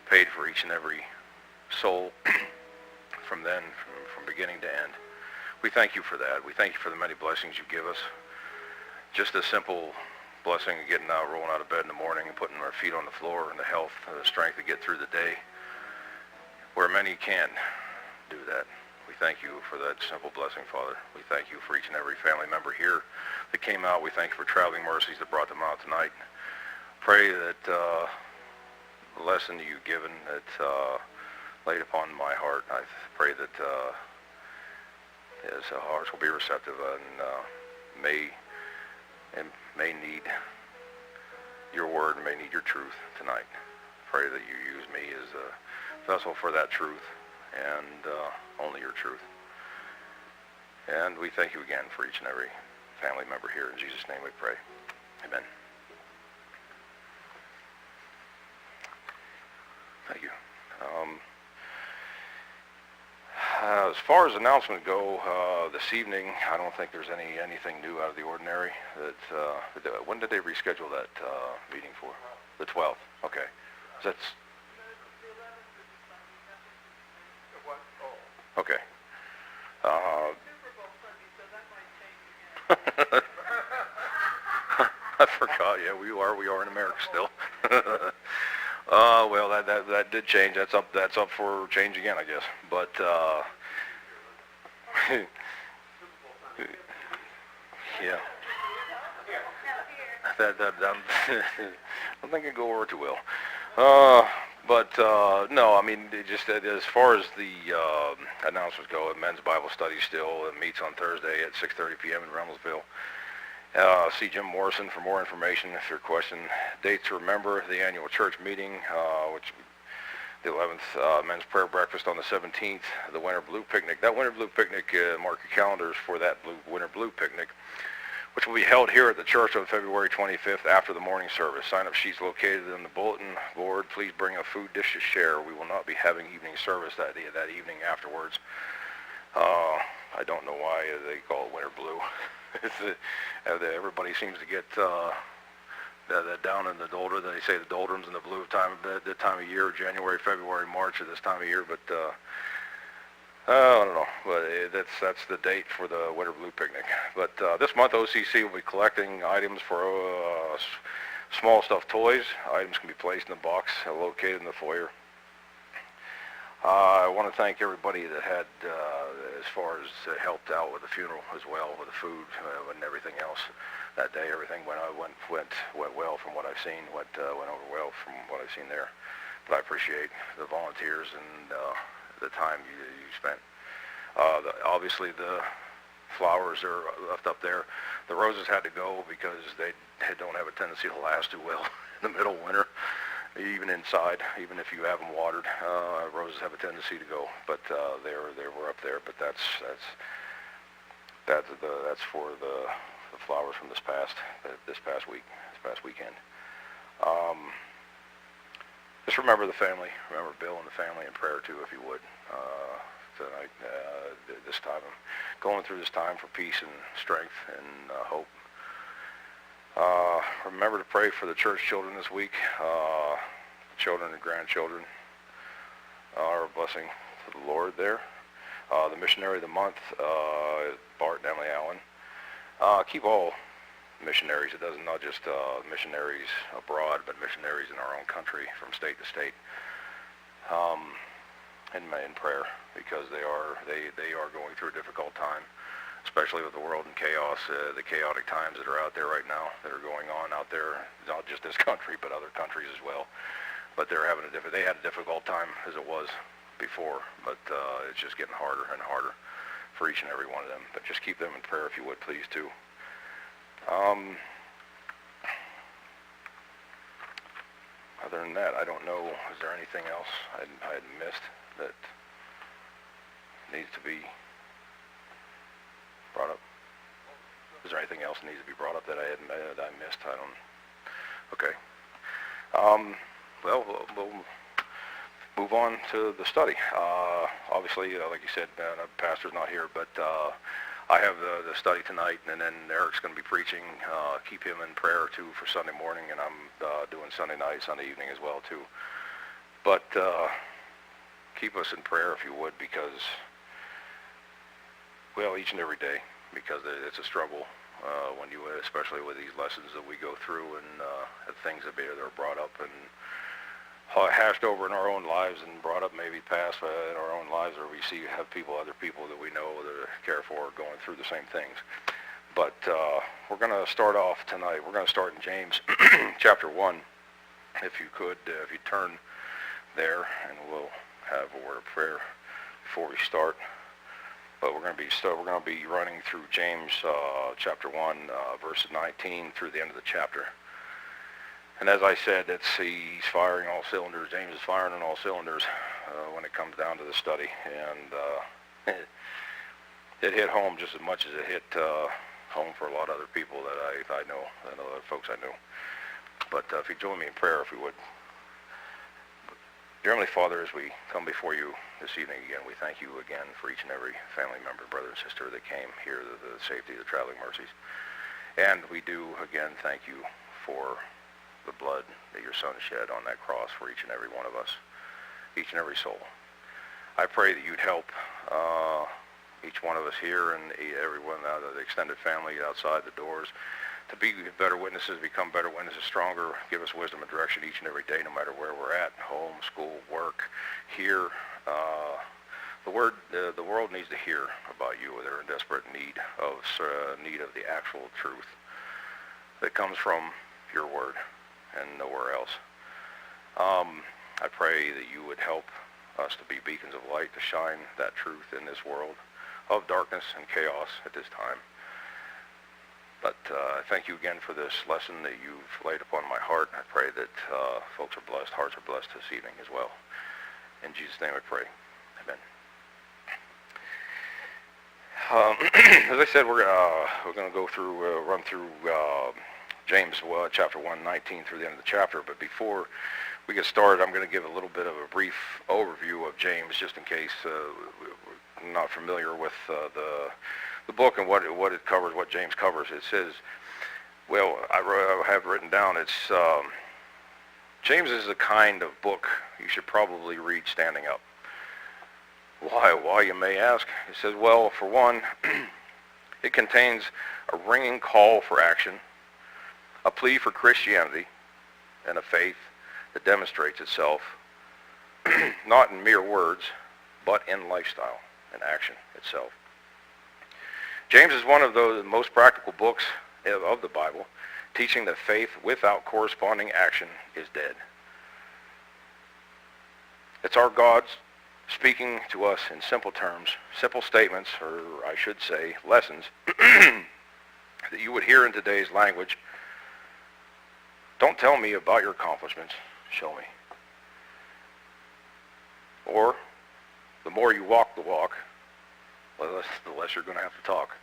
paid for each and every soul from then, from beginning to end. We thank you for that. We thank you for the many blessings you give us. Just a simple blessing of getting out, rolling out of bed in the morning and putting our feet on the floor, and the health, the strength to get through the day, where many can't do that. We thank you for that simple blessing, Father. We thank you for each and every family member here that came out. We thank you for traveling mercies that brought them out tonight. Pray that the lesson you've given that laid upon my heart, I pray that his hearts will be receptive and may need your word and may need your truth tonight. Pray that you use me as a vessel for that truth and only your truth. And we thank you again for each and every family member here. In Jesus' name we pray. Amen. Thank you. As far as announcements go, this evening, I don't think there's anything new out of the ordinary. When did they reschedule that meeting for? The 12th. Okay. That's okay. I forgot. Yeah, we are in America still. Well, that did change. That's up for change again, I guess. But yeah, I don't think it go over too well. No, I mean, just as far as the announcements go, men's Bible study still meets on Thursday at 6:30 p.m. in Reynoldsville. See Jim Morrison for more information if your question. Date to remember: the annual church meeting, which the 11th, men's prayer breakfast on the 17th, the Winter Blue Picnic. That Winter Blue Picnic, mark your calendars for that Winter Blue Picnic, which will be held here at the church on February 25th after the morning service. Sign-up sheets located in the bulletin board. Please bring a food dish to share. We will not be having evening service that evening afterwards. I don't know why they call it Winter Blue. Everybody seems to get that down in the doldrums. They say the doldrums and the blue time of year, January, February, March of this time of year. But I don't know. But that's the date for the Winter Blue Picnic. But this month OCC will be collecting items for small stuffed toys. Items can be placed in a box located in the foyer. I want to thank everybody that had, as far as helped out with the funeral as well, with the food and everything else. That day, everything went well from what I've seen. Went over well from what I've seen there. But I appreciate the volunteers and the time you spent. Obviously, the flowers are left up there. The roses had to go because they don't have a tendency to last too well in the middle of winter. Even inside, even if you have them watered, roses have a tendency to go. But they were up there. But that's for the flowers from this past weekend. Just remember the family. Remember Bill and the family in prayer too, if you would. Tonight, this time, going through this time for peace and strength and hope. Remember to pray for the church children this week. Children and grandchildren are a blessing to the Lord there. The missionary of the month, Bart and Emily Allen. Keep all missionaries. It doesn't not just missionaries abroad, but missionaries in our own country from state to state. In prayer, because they are going through a difficult time, especially with the world in chaos, the chaotic times that are out there right now, that are going on out there, not just this country, but other countries as well. But they had a difficult time as it was before, but it's just getting harder and harder for each and every one of them. But just keep them in prayer if you would, please, too. Other than that, I don't know, is there anything else I had missed that needs to be brought up? Is there anything else that needs to be brought up that I missed? I don't. Okay. Well, we'll move on to the study. Obviously, like you said, the pastor's not here, but I have the study tonight, and then Eric's going to be preaching. Keep him in prayer too for Sunday morning, and I'm doing Sunday night, Sunday evening as well too. But keep us in prayer if you would, because, well, each and every day, because it's a struggle when you, especially with these lessons that we go through, and things that are brought up and hashed over in our own lives and brought up maybe past in our own lives, or we have other people that we know that care for going through the same things. But we're going to start off tonight. We're going to start in James chapter 1, if you could, if you turn there, and we'll have a word of prayer before we start. But we're going to be running through James chapter 1, verses 19 through the end of the chapter. And as I said, he's firing all cylinders. James is firing on all cylinders when it comes down to the study. And it hit home just as much as it hit home for a lot of other people that I know, and other folks I know. But if you join me in prayer, if you would. Dear Heavenly Father, as we come before you this evening again, we thank you again for each and every family member, brother and sister that came here, the safety, the traveling mercies. And we do, again, thank you for the blood that your Son shed on that cross for each and every one of us, each and every soul. I pray that you'd help each one of us here and everyone out of the extended family outside the doors to be better witnesses, become better witnesses, stronger. Give us wisdom and direction each and every day, no matter where we're at, home, school, work, here. The world needs to hear about you. They're in desperate need of the actual truth that comes from your word and nowhere else. I pray that you would help us to be beacons of light, to shine that truth in this world of darkness and chaos at this time. But I thank you again for this lesson that you've laid upon my heart. I pray that folks are blessed, hearts are blessed this evening as well. In Jesus' name I pray. Amen. As I said, we're going to go through, run through James chapter 1, 19 through the end of the chapter. But before we get started, I'm going to give a little bit of a brief overview of James, just in case we're not familiar with the book and what it covers, what James covers. It says, well, I have written down, it's James is the kind of book you should probably read standing up. Why, you may ask? It says, well, for one, it contains a ringing call for action, a plea for Christianity, and a faith that demonstrates itself not in mere words, but in lifestyle and action itself. James is one of the most practical books of the Bible, teaching that faith without corresponding action is dead. It's our God speaking to us in simple terms, simple statements, or I should say lessons, that you would hear in today's language. Don't tell me about your accomplishments, show me. Or, the more you walk the walk, the less you're going to have to talk.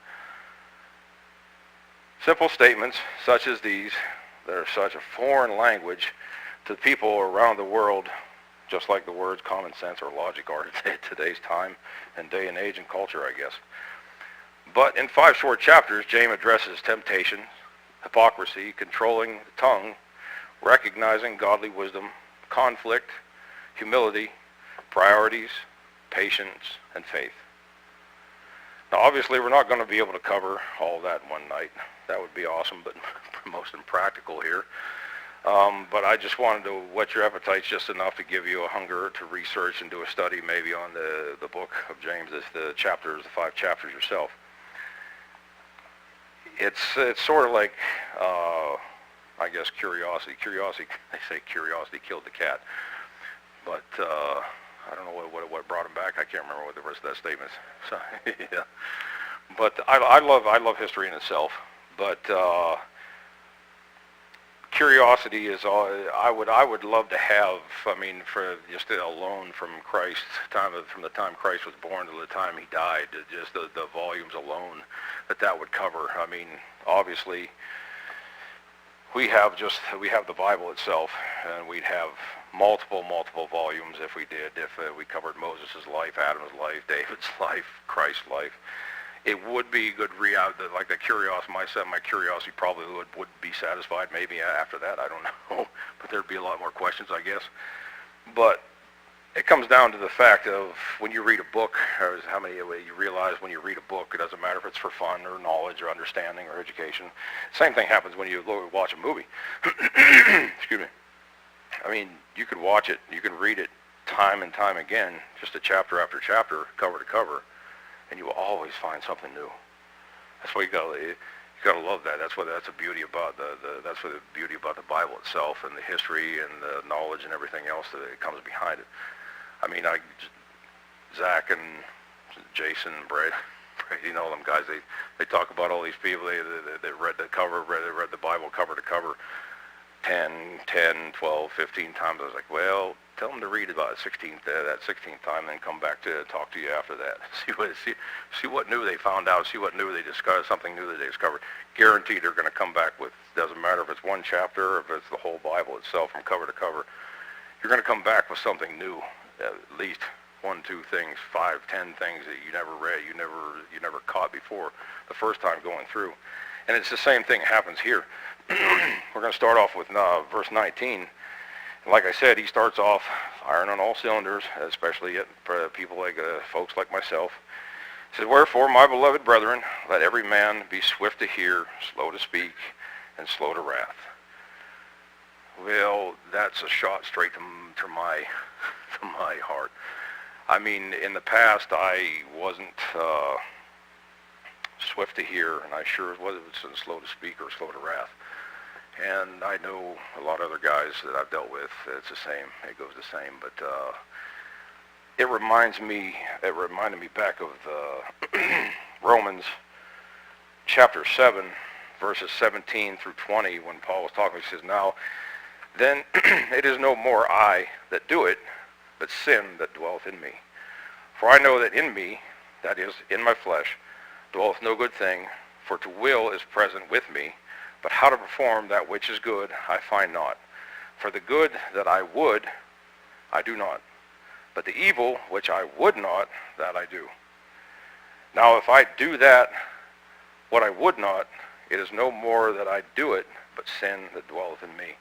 Simple statements such as these, that are such a foreign language to people around the world, just like the words common sense or logic are today's time and day and age and culture, I guess. But in 5 short chapters, James addresses temptation, hypocrisy, controlling the tongue, recognizing godly wisdom, conflict, humility, priorities, patience, and faith. Now, obviously, we're not going to be able to cover all that in one night. That would be awesome, but most impractical here. But I just wanted to whet your appetites just enough to give you a hunger to research and do a study maybe on the book of James, the 5 chapters yourself. It's sort of like, I guess, curiosity. They say curiosity killed the cat. But I don't know what brought him back. I can't remember what the rest of that statement is. So, yeah. But I love history in itself. But curiosity is all. I would love to have. I mean, for just alone from from the time Christ was born to the time he died, just the volumes alone that would cover. I mean, obviously, we have the Bible itself, and we'd have multiple volumes if we we covered Moses' life, Adam's life, David's life, Christ's life. It would be good read, like the curiosity, my curiosity probably would be satisfied maybe after that, I don't know, but there'd be a lot more questions, I guess. But it comes down to the fact of when you read a book, or how many you realize when you read a book, it doesn't matter if it's for fun or knowledge or understanding or education. Same thing happens when you watch a movie. Excuse me. I mean, you could watch it, you can read it time and time again, just a chapter after chapter, cover to cover, and you will always find something new. That's why you gotta love that. That's the beauty about that's what the beauty about the Bible itself, and the history and the knowledge and everything else that comes behind it. I mean, Zach and Jason and Brady, you know them guys. They talk about all these people. They read the Bible cover to cover 10, 12, 15 times. I was like, well, tell them to read about that 16th time, then come back to talk to you after that. See what new they found out. See what new they discovered. Something new that they discovered. Guaranteed, they're going to come back with. Doesn't matter if it's one chapter or if it's the whole Bible itself from cover to cover. You're going to come back with something new. At least 1, 2 things, 5, 10 things that you never read, you never caught before the first time going through. And it's the same thing happens here. We're going to start off with verse 19. And like I said, he starts off firing on all cylinders, especially for people like folks like myself. He says, "Wherefore, my beloved brethren, let every man be swift to hear, slow to speak, and slow to wrath." Well, that's a shot straight to my heart. I mean, in the past, I wasn't swift to hear, and I sure wasn't slow to speak or slow to wrath. And I know a lot of other guys that I've dealt with, it's the same. It goes the same. But it reminded me back of Romans chapter 7, verses 17 through 20, when Paul was talking. He says, "Now, then it is no more I that do it, but sin that dwelleth in me. For I know that in me, that is, in my flesh, dwelleth no good thing, for to will is present with me, but how to perform that which is good I find not. For the good that I would, I do not, but the evil which I would not, that I do. Now if I do that, what I would not, it is no more that I do it, but sin that dwelleth in me."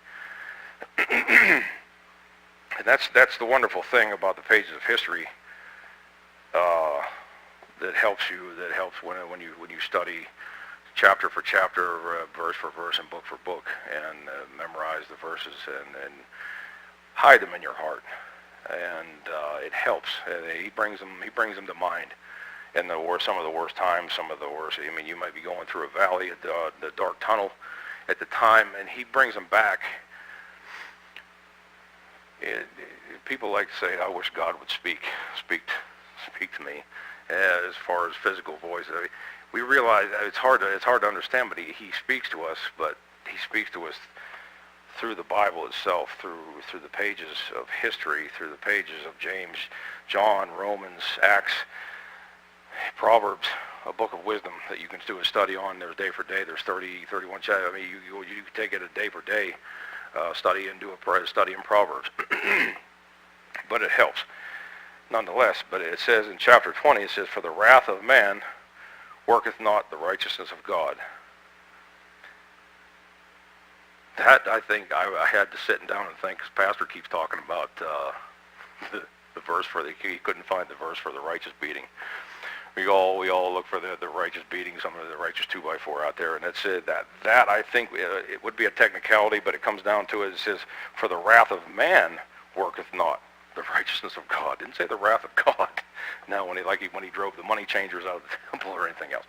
And that's the wonderful thing about the pages of history that helps when you study chapter for chapter, verse for verse, and book for book, and memorize the verses and hide them in your heart. And it helps. He brings them to mind. And some of the worst times, some of the worst. I mean, you might be going through a valley, the dark tunnel, at the time, and he brings them back. People like to say, "I wish God would speak to me," as far as physical voice. We realize that it's hard to understand, but he speaks to us. But he speaks to us through the Bible itself, through the pages of history, through the pages of James, John, Romans, Acts, Proverbs, a book of wisdom that you can do a study on. There's day for day. There's 30, 31 chapters. I mean, you can take it a day for day. Study and do a study in Proverbs. But it helps nonetheless. But it says in chapter 20, it says, "For the wrath of man worketh not the righteousness of God." That, I think, I had to sit down and think, because Pastor keeps talking about the verse he couldn't find the verse for the righteous beating. We all look for the righteous beating, some of the righteous 2x4 out there, and that's it. That I think it would be a technicality, but it comes down to it. It says, "For the wrath of man worketh not the righteousness of God." It didn't say the wrath of God. Now, when he drove the money changers out of the temple or anything else,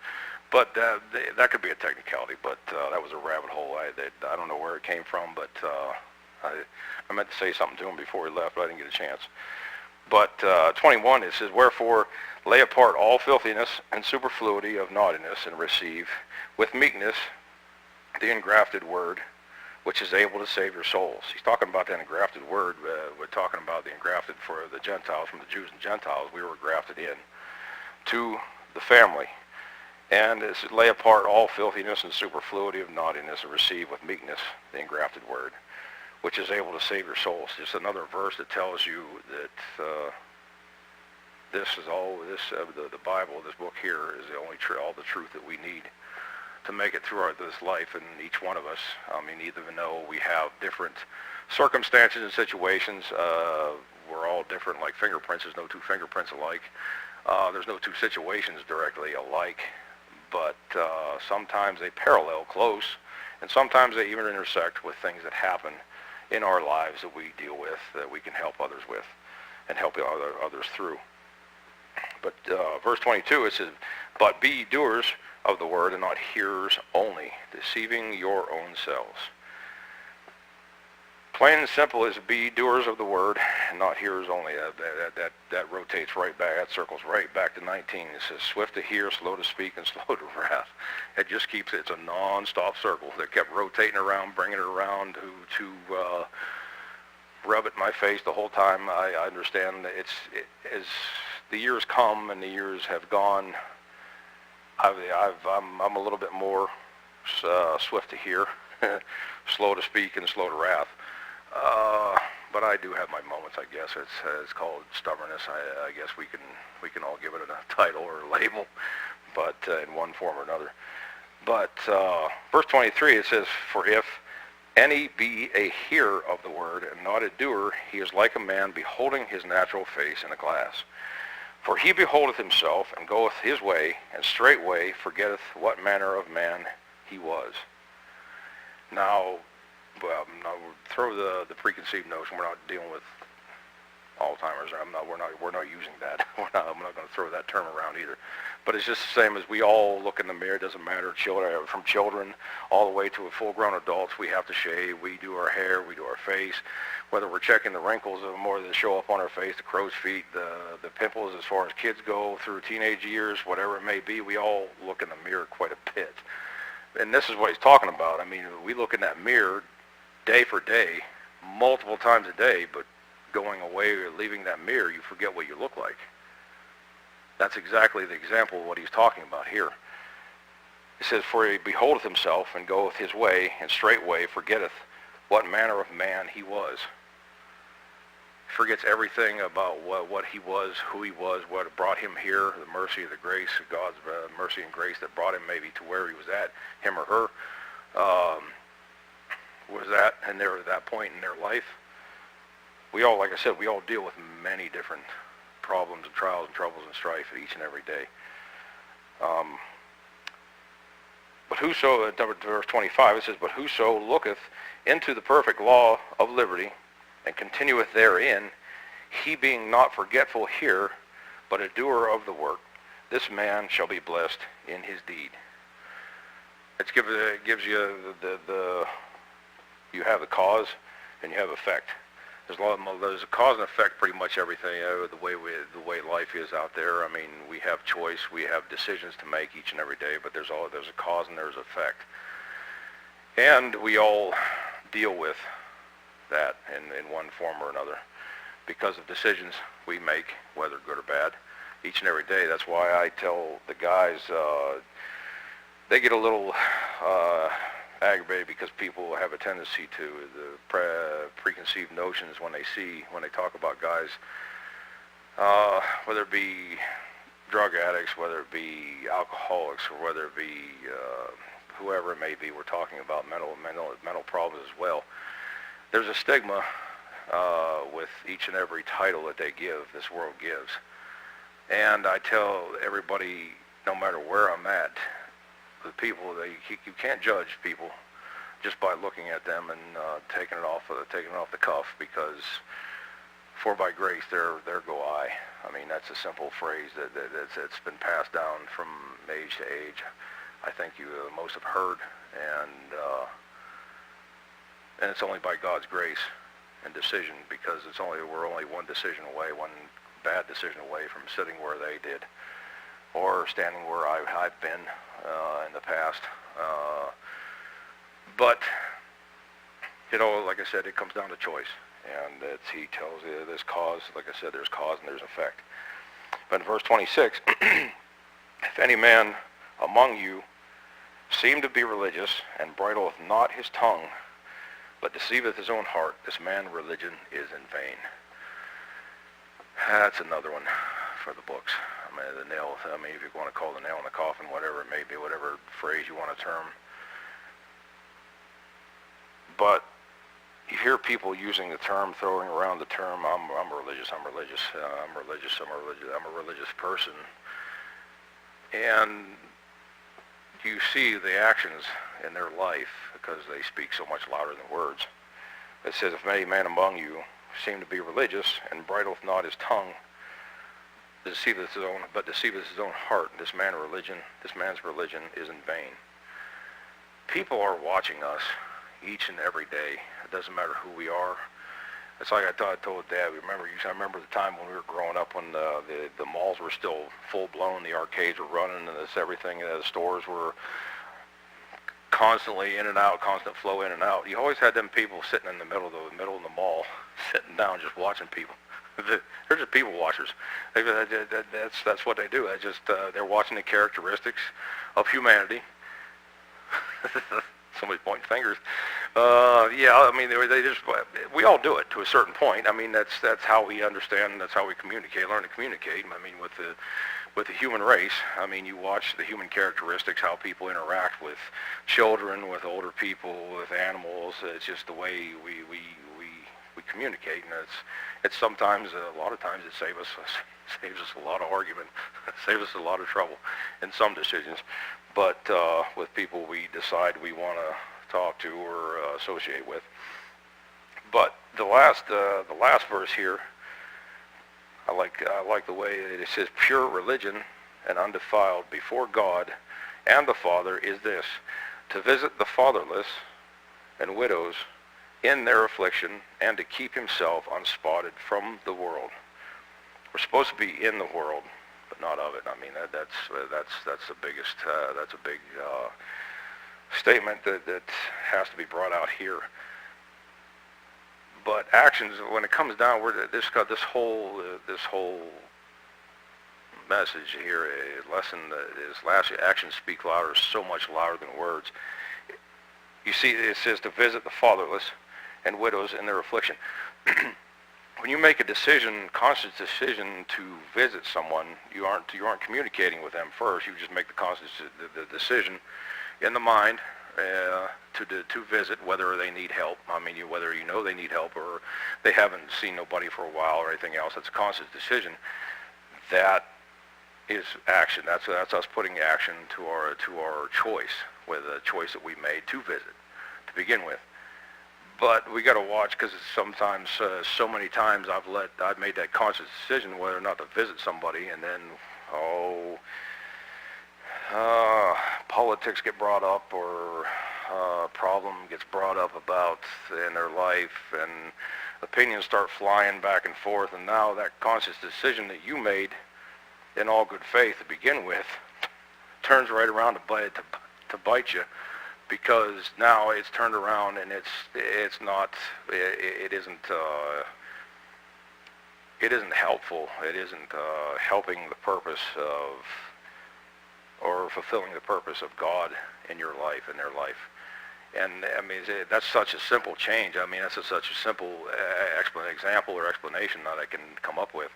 but that could be a technicality. But that was a rabbit hole. I don't know where it came from, but I meant to say something to him before he left, but I didn't get a chance. But 21, it says, "Wherefore lay apart all filthiness and superfluity of naughtiness, and receive with meekness the engrafted word, which is able to save your souls." He's talking about that engrafted word. We're talking about the engrafted for the Gentiles, from the Jews and Gentiles. We were grafted in to the family. And it says, "Lay apart all filthiness and superfluity of naughtiness, and receive with meekness the engrafted word, which is able to save your souls." Just another verse that tells you that the Bible, this book here, is the only all the truth that we need to make it through this life. And each one of us, I mean, even though we have different circumstances and situations, we're all different, like fingerprints. There's no two fingerprints alike. There's no two situations directly alike, but sometimes they parallel close, and sometimes they even intersect with things that happen in our lives that we deal with, that we can help others with, and help others through. But verse 22, it says, "But be doers of the word and not hearers only, deceiving your own selves." Plain and simple is be doers of the word and not hearers only. That rotates right back, that circles right back to 19. It says, "Swift to hear, slow to speak, and slow to wrath." It just keeps, it's a non-stop circle that kept rotating around, bringing it around to rub it in my face the whole time. I understand that as the years come and the years have gone, I'm a little bit more swift to hear, slow to speak, and slow to wrath. But I do have my moments, I guess. It's called stubbornness. I guess we can all give it a title or a label, but in one form or another. But verse 23, it says, "For if any be a hearer of the word and not a doer, he is like a man beholding his natural face in a glass. For he beholdeth himself, and goeth his way, and straightway forgetteth what manner of man he was." Now, well, no, throw the preconceived notion. We're not dealing with Alzheimer's. We're not using that. I'm not going to throw that term around either. But it's just the same as we all look in the mirror. It doesn't matter, from children all the way to full-grown adults. We have to shave. We do our hair. We do our face. Whether we're checking the wrinkles or more that show up on our face, the crow's feet, the pimples, as far as kids go through teenage years, whatever it may be, we all look in the mirror quite a bit. And this is what he's talking about. I mean, we look in that mirror day for day, multiple times a day, but going away or leaving that mirror, you forget what you look like. That's exactly the example of what he's talking about here. It says, "For he beholdeth himself, and goeth his way, and straightway forgetteth what manner of man he was." He forgets everything about what he was, who he was, what brought him here, the mercy of the grace of God's mercy and grace that brought him maybe to where he was at, him or her, was at that point in their life. We all, like I said, we all deal with many different problems and trials and troubles and strife each and every day. But whoso, verse 25, it says, "But whoso looketh into the perfect law of liberty, and continueth therein, he being not forgetful here, but a doer of the work, this man shall be blessed in his deed." It gives you you have the cause and you have effect. There's a cause and effect pretty much everything, the way life is out there. I mean, we have choice, we have decisions to make each and every day, but there's a cause and there's effect. And we all deal with that in one form or another because of decisions we make, whether good or bad, each and every day. That's why I tell the guys, they get a little aggravated because people have a tendency to the preconceived notions when they talk about guys, whether it be drug addicts, whether it be alcoholics, or whether it be whoever it may be. We're talking about mental problems as well. There's a stigma with each and every title that this world gives. And I tell everybody, no matter where I'm at, the people, you can't judge people just by looking at them and taking it off the cuff, because for by grace there go I. I mean, that's a simple phrase that's been passed down from age to age. I think you most have heard, and it's only by God's grace and decision, because we're only one decision away, one bad decision away from sitting where they did, or standing where I've been in the past. But, like I said, it comes down to choice. And he tells you this cause, like I said, there's cause and there's effect. But in verse 26, "If any man among you seem to be religious, and bridleth not his tongue, but deceiveth his own heart, this man religion is in vain." That's another one for the books. I mean, if you want to call the nail in the coffin, whatever it may be, whatever phrase you want to term. But you hear people using the term, throwing around the term, I'm religious, I'm religious, I'm religious, I'm a religious person. And you see the actions in their life because they speak so much louder than words. It says, if any man among you seem to be religious and bridleth not his tongue, deceiveth his own heart. This man's religion is in vain. People are watching us each and every day. It doesn't matter who we are. It's like I told Dad. I remember the time when we were growing up when the malls were still full blown, the arcades were running, and everything. The stores were constantly in and out, constant flow in and out. You always had them people sitting in the middle of the mall, sitting down, just watching people. They're just people watchers. That's what they do. They're watching the characteristics of humanity. Somebody's pointing fingers. Yeah, I mean, we all do it to a certain point. I mean, that's how we understand, that's how we communicate, learn to communicate. I mean, with the human race, I mean, you watch the human characteristics, how people interact with children, with older people, with animals. It's just the way we communicate, and it's sometimes, a lot of times, it saves us a lot of argument, saves us a lot of trouble in some decisions. But with people we decide we want to talk to or associate with. But the last verse here, I like the way it says, pure religion and undefiled before God and the Father is this, to visit the fatherless and widows in their affliction and to keep himself unspotted from the world. We're supposed to be in the world, but not of it. I mean, that's the biggest, that's a big statement that has to be brought out here. But actions, when it comes down, this whole message here, lesson is actions speak louder, so much louder than words. You see, it says to visit the fatherless and widows in their affliction. When you make a conscious decision to visit someone, you aren't communicating with them first. You just make the decision in the mind to visit, whether they need help. I mean, whether you know they need help or they haven't seen nobody for a while or anything else. That's a conscious decision. That is action. That's us putting action to our choice, with a choice that we made to visit to begin with. But we got to watch, because sometimes, so many times I've made that conscious decision whether or not to visit somebody, and then politics get brought up, or problem gets brought up about in their life, and opinions start flying back and forth, and now that conscious decision that you made in all good faith to begin with turns right around to bite you. Because now it's turned around and it isn't helpful. It isn't helping the purpose of, or fulfilling the purpose of God in your life, in their life. And I mean, that's such a simple change. I mean, that's such a simple example or explanation that I can come up with.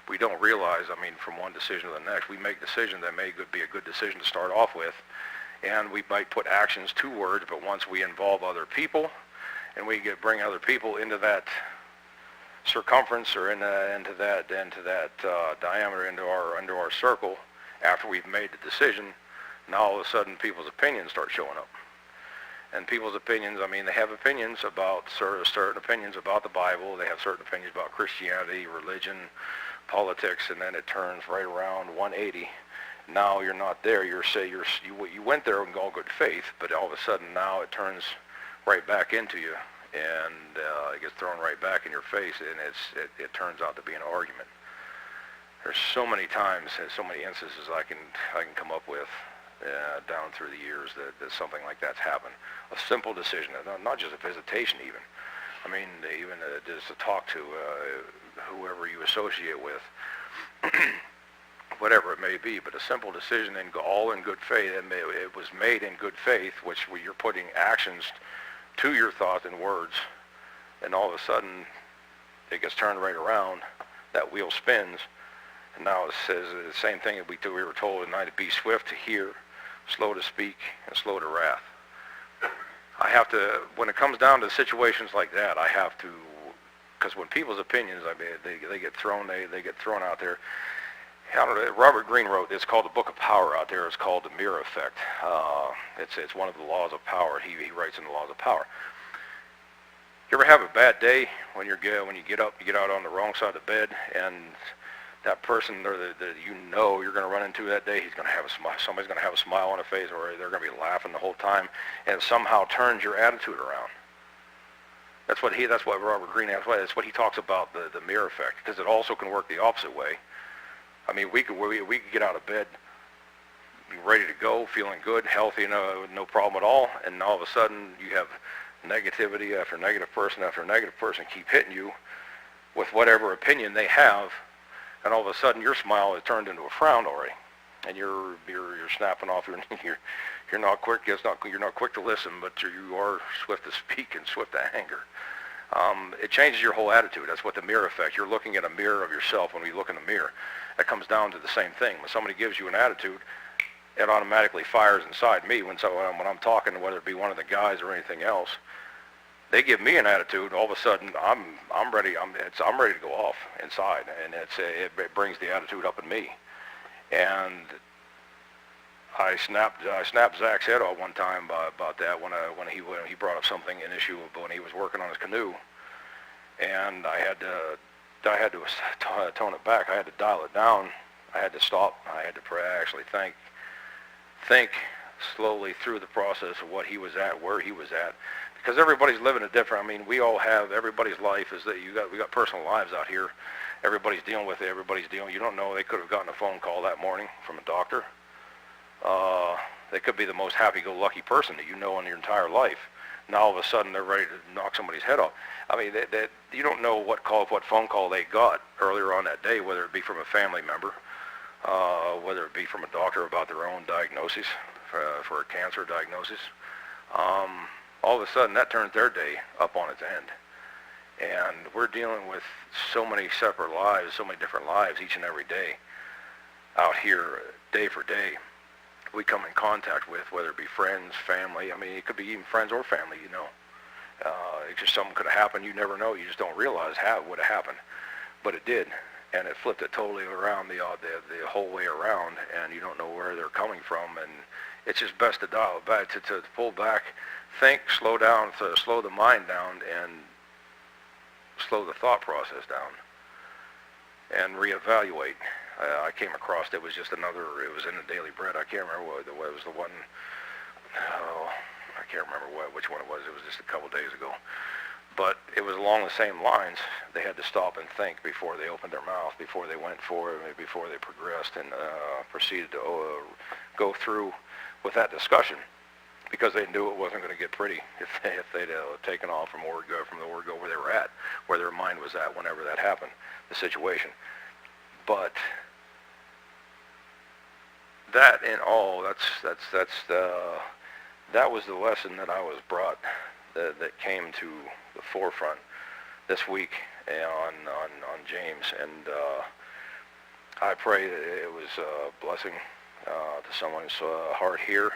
We don't realize, I mean, from one decision to the next, we make decisions that may be a good decision to start off with. And we might put actions to words, but once we involve other people, and we bring other people into that circumference or into that diameter, into our circle, after we've made the decision, now all of a sudden people's opinions start showing up. And people's opinions, I mean, they have opinions about certain opinions about the Bible. They have certain opinions about Christianity, religion, politics, and then it turns right around 180. Now you're not there. You went there in all good faith, but all of a sudden now it turns right back into you, and it gets thrown right back in your face, and it turns out to be an argument. There's so many times and so many instances I can come up with down through the years that something like that's happened. A simple decision, not just a visitation even. I mean, even just to talk to whoever you associate with. Whatever it may be, but a simple decision, and all in good faith. It was made in good faith, which you're putting actions to your thoughts and words, and all of a sudden it gets turned right around. That wheel spins, and now it says the same thing that we were told tonight: to be swift to hear, slow to speak, and slow to wrath. I have to, when it comes down to situations like that, I have to, because when people's opinions, I mean, they get thrown, they get thrown out there. I don't know, Robert Greene wrote, it's called the Book of Power out there. It's called the Mirror Effect. It's one of the laws of power. He writes in the laws of power. You ever have a bad day when you get up, you get out on the wrong side of the bed, and that person that you know you're going to run into that day, he's going to have a smile. Somebody's going to have a smile on their face, or they're going to be laughing the whole time, and it somehow turns your attitude around. That's what Robert Greene. That's what he talks about, the mirror effect, because it also can work the opposite way. I mean, we could get out of bed, be ready to go, feeling good, healthy, no problem at all, and all of a sudden you have negativity after negative person after negative person keep hitting you with whatever opinion they have, and all of a sudden your smile has turned into a frown already, and you're snapping off. You're not quick. You're not quick to listen, but you are swift to speak and swift to anger. It changes your whole attitude. That's what the mirror effect. You're looking at a mirror of yourself when you look in the mirror. That comes down to the same thing. When somebody gives you an attitude, it automatically fires inside me when I'm talking, whether it be one of the guys or anything else. They give me an attitude. All of a sudden, I'm ready. I'm ready to go off inside, and it brings the attitude up in me. And I snapped Zach's head off one time about that when he brought up an issue when he was working on his canoe, and I had to tone it back. I had to dial it down. I had to stop. I had to actually think slowly through the process of what he was at, where he was at, because everybody's living a different. I mean, we all have, everybody's life is that we got personal lives out here. Everybody's dealing with it. Everybody's dealing. You don't know. They could have gotten a phone call that morning from a doctor. They could be the most happy-go-lucky person that you know in your entire life. Now all of a sudden they're ready to knock somebody's head off. I mean, you don't know what phone call they got earlier on that day, whether it be from a family member, whether it be from a doctor about their own diagnosis for a cancer diagnosis. All of a sudden that turns their day up on its end. And we're dealing with so many separate lives, so many different lives each and every day out here, day for day. We come in contact with, whether it be friends, family. I mean, it could be even friends or family, you know. It's just something could have happened. You never know. You just don't realize how it would have happened. But it did, and it flipped it totally around the whole way around, and you don't know where they're coming from. And it's just best to dial it back, to pull back, think, slow down, to slow the mind down, and slow the thought process down, and reevaluate. I came across, it was in the Daily Bread. I can't remember what it was, the one, I can't remember which one it was. It was just a couple days ago. But it was along the same lines. They had to stop and think before they opened their mouth, before they went forward, before they progressed and proceeded to go through with that discussion, because they knew it wasn't going to get pretty if they'd taken off from the word go where they were at, where their mind was at whenever that happened, the situation. But that in all, that was the lesson that I was brought, that came to the forefront this week on James, and I pray that it was a blessing to someone's heart here.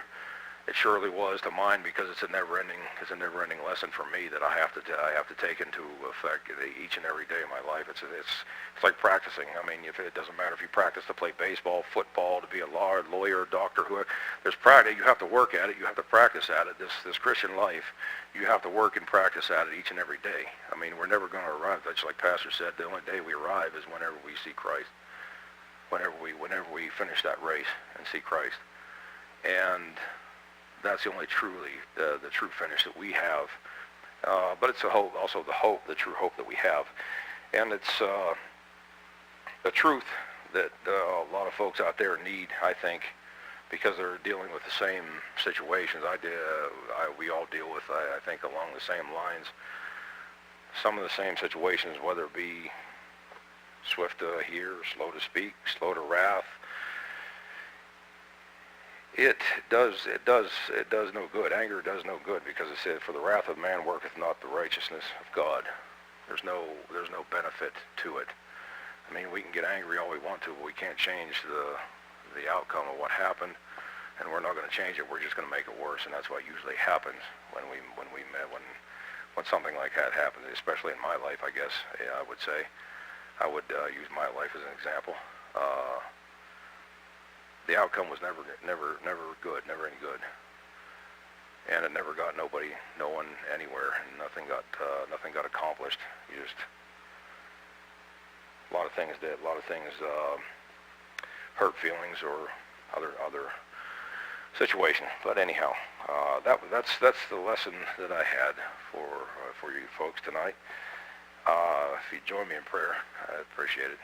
It surely was to mine, because it's a never-ending lesson for me that I have to take into effect each and every day of my life. It's like practicing. I mean, it doesn't matter if you practice to play baseball, football, to be a lawyer, doctor, whoever. There's practice. You have to work at it. You have to practice at it. This Christian life, you have to work and practice at it each and every day. I mean, we're never going to arrive. Just like Pastor said, the only day we arrive is whenever we see Christ. Whenever we finish that race and see Christ, and that's the only the true finish that we have. But it's also the true hope that we have. And it's the truth that a lot of folks out there need, I think, because they're dealing with the same situations we all deal with, I think, along the same lines. Some of the same situations, whether it be swift to hear, slow to speak, slow to wrath. It does no good. Anger does no good, because it said, "For the wrath of man worketh not the righteousness of God." There's no benefit to it. I mean, we can get angry all we want to, but we can't change the outcome of what happened. and we're not going to change it. We're just going to make it worse, and that's what usually happens when something like that happens, especially in my life, I guess. Yeah, I would say. I would use my life as an example. The outcome was never good, never any good, and it never got no one anywhere, and nothing got accomplished. A lot of things hurt feelings or other situation. But anyhow, that's the lesson that I had for you folks tonight. If you join me in prayer, I'd appreciate it.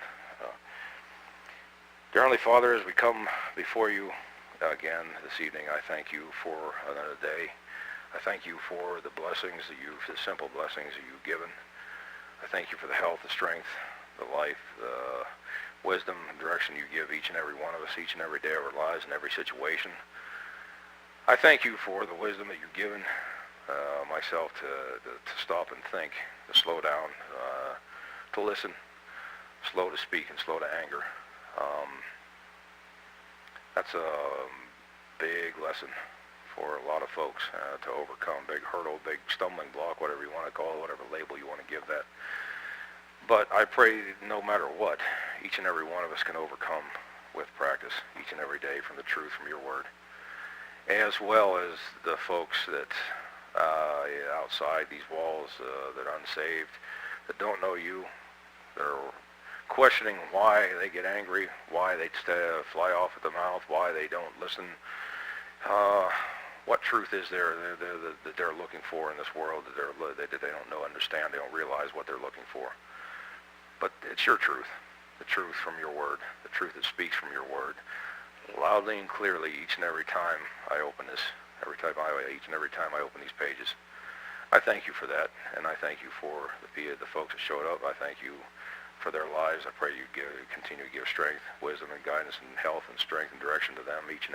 Dear Heavenly Father, as we come before you again this evening, I thank you for another day. I thank you for the blessings the simple blessings that you've given. I thank you for the health, the strength, the life, the wisdom and direction you give each and every one of us, each and every day of our lives, in every situation. I thank you for the wisdom that you've given myself to stop and think, to slow down, to listen, slow to speak and slow to anger. That's a big lesson for a lot of folks to overcome, big hurdle, big stumbling block, whatever you want to call it, whatever label you want to give that. But I pray no matter what, each and every one of us can overcome with practice each and every day from the truth from your word, as well as the folks that outside these walls that are unsaved, that don't know you, that are questioning why they get angry, why they fly off at the mouth, why they don't listen. What truth is there that they're looking for in this world that they don't know, understand, they don't realize what they're looking for. But it's your truth, the truth from your word, the truth that speaks from your word, loudly and clearly each and every time I open this, each and every time I open these pages. I thank you for that, and I thank you for the folks that showed up. I thank you for their lives. I pray you continue to give strength, wisdom, and guidance, and health, and strength and direction to them each and